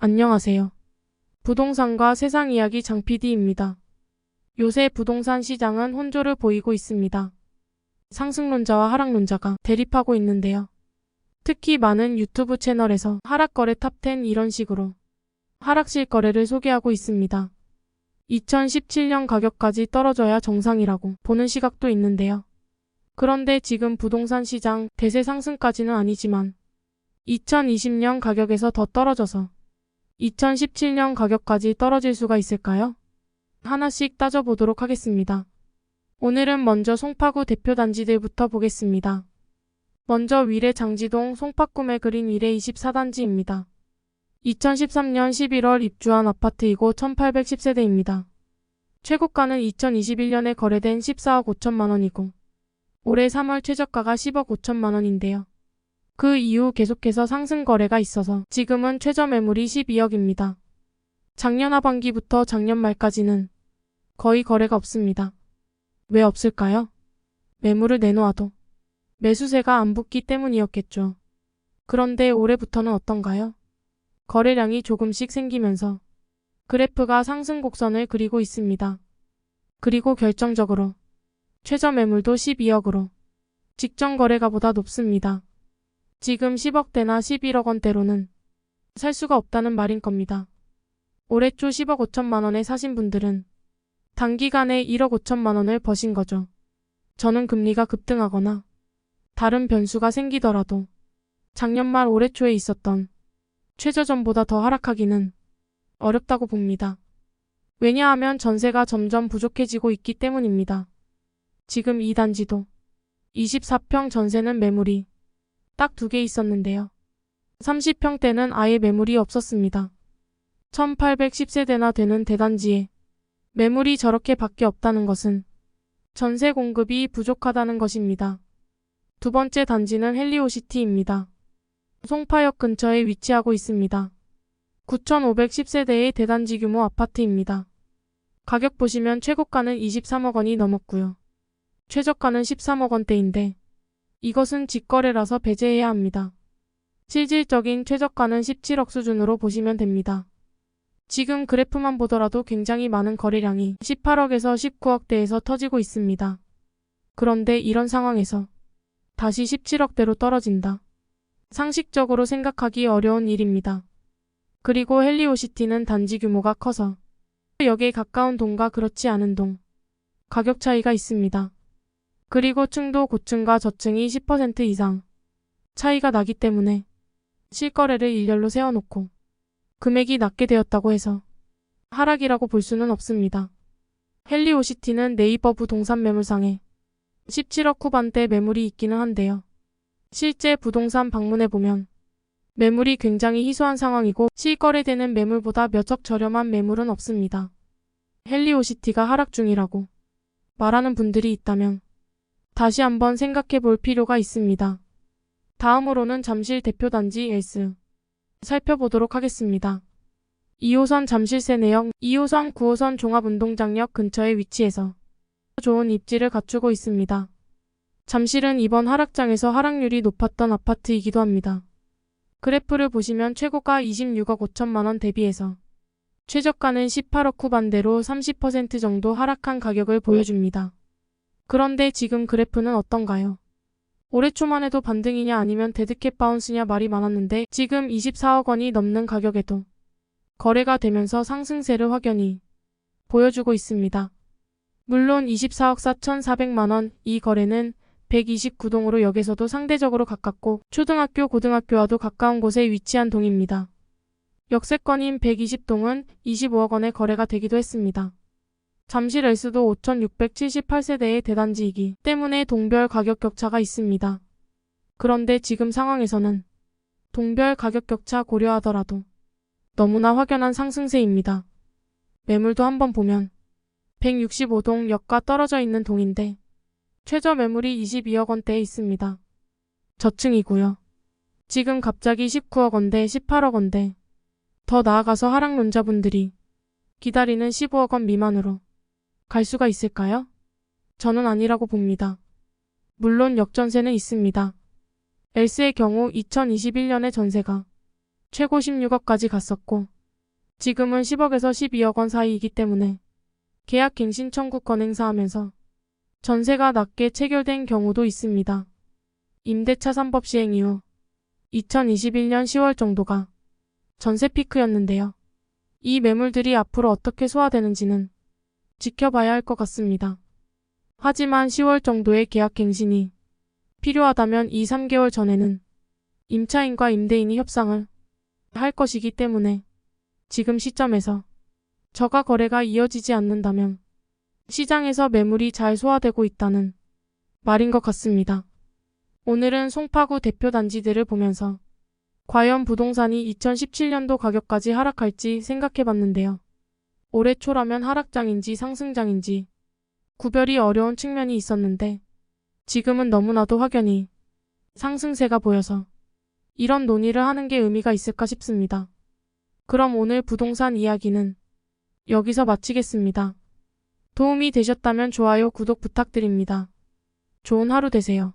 안녕하세요. 부동산과 세상 이야기 장 PD입니다. 요새 부동산 시장은 혼조를 보이고 있습니다. 상승론자와 하락론자가 대립하고 있는데요. 특히 많은 유튜브 채널에서 하락거래 탑10 이런 식으로 하락실 거래를 소개하고 있습니다. 2017년 가격까지 떨어져야 정상이라고 보는 시각도 있는데요. 그런데 지금 부동산 시장 대세 상승까지는 아니지만 2020년 가격에서 더 떨어져서 2017년 가격까지 떨어질 수가 있을까요? 하나씩 따져보도록 하겠습니다. 오늘은 먼저 송파구 대표 단지들부터 보겠습니다. 먼저 위례 장지동 송파꿈에 그린 위례 24단지입니다. 2013년 11월 입주한 아파트이고 1810세대입니다. 최고가는 2021년에 거래된 14억 5천만 원이고 올해 3월 최저가가 10억 5천만 원인데요. 그 이후 계속해서 상승 거래가 있어서 지금은 최저 매물이 12억입니다. 작년 하반기부터 작년 말까지는 거의 거래가 없습니다. 왜 없을까요? 매물을 내놓아도 매수세가 안 붙기 때문이었겠죠. 그런데 올해부터는 어떤가요? 거래량이 조금씩 생기면서 그래프가 상승 곡선을 그리고 있습니다. 그리고 결정적으로 최저 매물도 12억으로 직전 거래가보다 높습니다. 지금 10억대나 11억 원대로는 살 수가 없다는 말인 겁니다. 올해 초 10억 5천만 원에 사신 분들은 단기간에 1억 5천만 원을 버신 거죠. 저는 금리가 급등하거나 다른 변수가 생기더라도 작년 말 올해 초에 있었던 최저점보다 더 하락하기는 어렵다고 봅니다. 왜냐하면 전세가 점점 부족해지고 있기 때문입니다. 지금 이 단지도 24평 전세는 매물이 딱 2개 있었는데요. 30평대는 아예 매물이 없었습니다. 1810세대나 되는 대단지에 매물이 저렇게 밖에 없다는 것은 전세 공급이 부족하다는 것입니다. 두 번째 단지는 헬리오시티입니다. 송파역 근처에 위치하고 있습니다. 9510세대의 대단지 규모 아파트입니다. 가격 보시면 최고가는 23억 원이 넘었고요. 최저가는 13억 원대인데 이것은 직거래라서 배제해야 합니다. 실질적인 최저가는 17억 수준으로 보시면 됩니다. 지금 그래프만 보더라도 굉장히 많은 거래량이 18억에서 19억대에서 터지고 있습니다. 그런데 이런 상황에서 다시 17억대로 떨어진다. 상식적으로 생각하기 어려운 일입니다. 그리고 헬리오시티는 단지 규모가 커서 역에 가까운 동과 그렇지 않은 동 가격 차이가 있습니다. 그리고 층도 고층과 저층이 10% 이상 차이가 나기 때문에 실거래를 일렬로 세워놓고 금액이 낮게 되었다고 해서 하락이라고 볼 수는 없습니다. 헬리오시티는 네이버 부동산 매물상에 17억 후반대 매물이 있기는 한데요. 실제 부동산 방문해보면 매물이 굉장히 희소한 상황이고 실거래되는 매물보다 몇억 저렴한 매물은 없습니다. 헬리오시티가 하락 중이라고 말하는 분들이 있다면 다시 한번 생각해 볼 필요가 있습니다. 다음으로는 잠실 대표단지 엘스 살펴보도록 하겠습니다. 2호선 잠실세 내역 2호선 9호선 종합운동장역 근처에 위치해서 좋은 입지를 갖추고 있습니다. 잠실은 이번 하락장에서 하락률이 높았던 아파트이기도 합니다. 그래프를 보시면 최고가 26억 5천만 원 대비해서 최저가는 18억 후반대로 30% 정도 하락한 가격을 보여줍니다. 그런데 지금 그래프는 어떤가요? 올해 초만 해도 반등이냐 아니면 데드캣 바운스냐 말이 많았는데 지금 24억 원이 넘는 가격에도 거래가 되면서 상승세를 확연히 보여주고 있습니다. 물론 24억 4,400만 원 이 거래는 129동으로 역에서도 상대적으로 가깝고 초등학교, 고등학교와도 가까운 곳에 위치한 동입니다. 역세권인 120동은 25억 원에 거래가 되기도 했습니다. 잠실 엘스도 5,678세대의 대단지이기 때문에 동별 가격 격차가 있습니다. 그런데 지금 상황에서는 동별 가격 격차 고려하더라도 너무나 확연한 상승세입니다. 매물도 한번 보면 165동 역과 떨어져 있는 동인데 최저 매물이 22억 원대에 있습니다. 저층이고요. 지금 갑자기 19억 원대, 18억 원대, 더 나아가서 하락론자분들이 기다리는 15억 원 미만으로 갈 수가 있을까요? 저는 아니라고 봅니다. 물론 역전세는 있습니다. 엘스의 경우 2021년에 전세가 최고 16억까지 갔었고 지금은 10억에서 12억 원 사이이기 때문에 계약갱신 청구권 행사하면서 전세가 낮게 체결된 경우도 있습니다. 임대차 3법 시행 이후 2021년 10월 정도가 전세 피크였는데요. 이 매물들이 앞으로 어떻게 소화되는지는 지켜봐야 할 것 같습니다. 하지만 10월 정도의 계약갱신이 필요하다면 2, 3개월 전에는 임차인과 임대인이 협상을 할 것이기 때문에 지금 시점에서 저가 거래가 이어지지 않는다면 시장에서 매물이 잘 소화되고 있다는 말인 것 같습니다. 오늘은 송파구 대표 단지들을 보면서 과연 부동산이 2017년도 가격까지 하락할지 생각해봤는데요. 올해 초라면 하락장인지 상승장인지 구별이 어려운 측면이 있었는데 지금은 너무나도 확연히 상승세가 보여서 이런 논의를 하는 게 의미가 있을까 싶습니다. 그럼 오늘 부동산 이야기는 여기서 마치겠습니다. 도움이 되셨다면 좋아요, 구독 부탁드립니다. 좋은 하루 되세요.